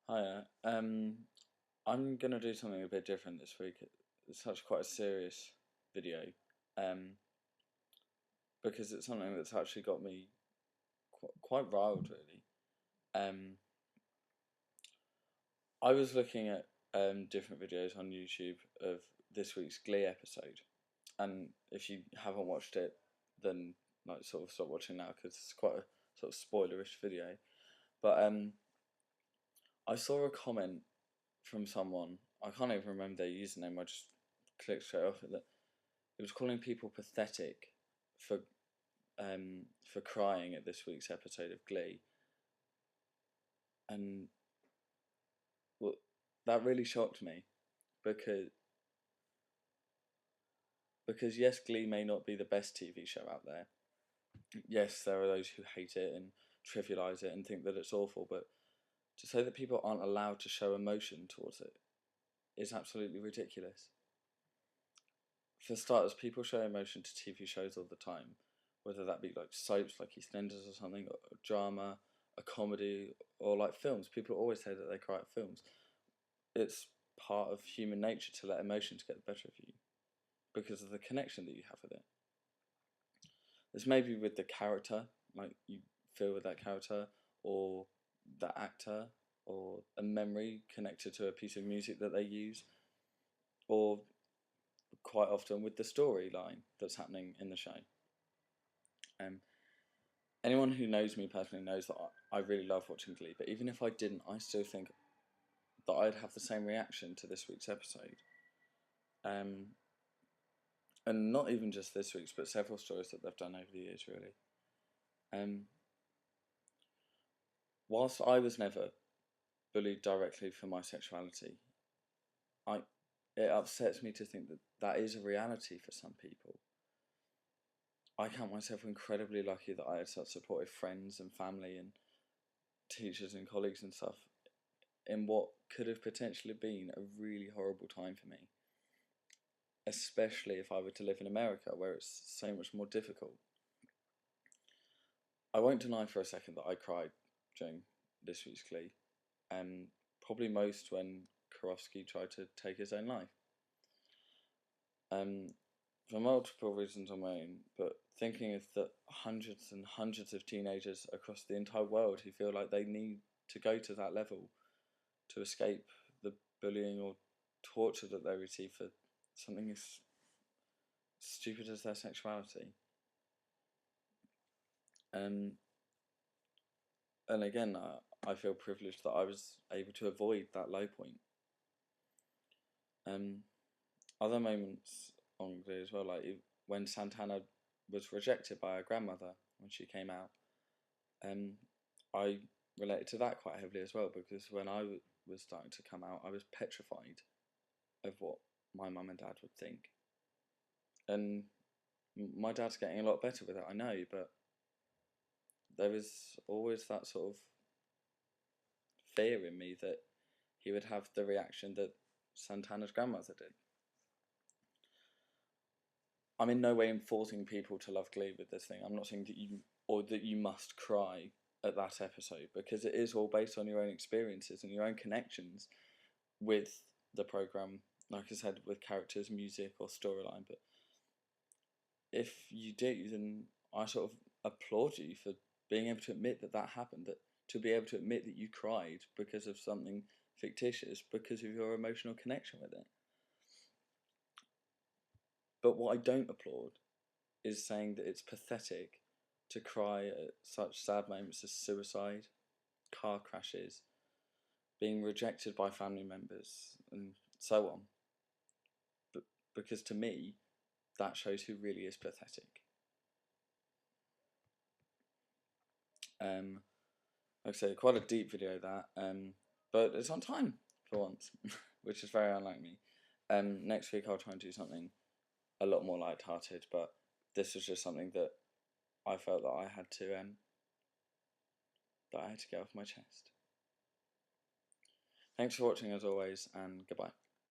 Hiya. I'm gonna do something a bit different this week. It's actually quite a serious video, um, because it's something that's actually got me quite riled, really. Um, I was looking at different videos on YouTube of this week's Glee episode, and if you haven't watched it, then like sort of stop watching now because it's quite a sort of spoilerish video. But I saw a comment from someone. I can't even remember their username. I just clicked straight off it. That it was calling people pathetic for for crying at this week's episode of Glee, and well, that really shocked me because yes, Glee may not be the best TV show out there. Yes, there are those who hate it and trivialize it and think that it's awful, but to say that people aren't allowed to show emotion towards it is absolutely ridiculous. For starters, people show emotion to TV shows all the time, whether that be like soaps like EastEnders or something, or drama, a comedy, or like films. People always say that they cry at films. It's part of human nature to let emotions get the better of you because of the connection that you have with it. This may be with the character, like you feel with that character, or the actor, or a memory connected to a piece of music that they use, or quite often with the storyline that's happening in the show. Um, Anyone who knows me personally knows that I really love watching Glee, but even if I didn't, I still think that I'd have the same reaction to this week's episode. And not even just this week's, but several stories that they've done over the years, really. Um, whilst I was never bullied directly for my sexuality, it upsets me to think that that is a reality for some people. I count myself incredibly lucky that I had such supportive friends and family and teachers and colleagues and stuff in what could have potentially been a really horrible time for me, especially if I were to live in America where it's so much more difficult. I won't deny for a second that I cried during this week's Glee, and probably most when Karofsky tried to take his own life. For multiple reasons on my own, but thinking of the hundreds and hundreds of teenagers across the entire world who feel like they need to go to that level to escape the bullying or torture that they receive for something as stupid as their sexuality. And again, I feel privileged that I was able to avoid that low point. Other moments on Glee as well, like when Santana was rejected by her grandmother when she came out, I related to that quite heavily as well because when I was starting to come out, I was petrified of what my mum and dad would think. And my dad's getting a lot better with it, I know, but there was always that sort of fear in me that he would have the reaction that Santana's grandmother did. I'm in no way enforcing people to love Glee with this thing. I'm not saying that you must cry at that episode because it is all based on your own experiences and your own connections with the program. Like I said, with characters, music, or storyline. But if you do, then I sort of applaud you for being able to admit that that happened. That to be able to admit that you cried because of something fictitious because of your emotional connection with it. But what I don't applaud is saying that it's pathetic to cry at such sad moments as suicide, car crashes, being rejected by family members, and so on. But because to me, that shows who really is pathetic. Like I say, quite a deep video that, but it's on time for once, which is very unlike me. Next week I'll try and do something a lot more light-hearted, but this was just something that I felt that I had to get off my chest. Thanks for watching as always, and goodbye.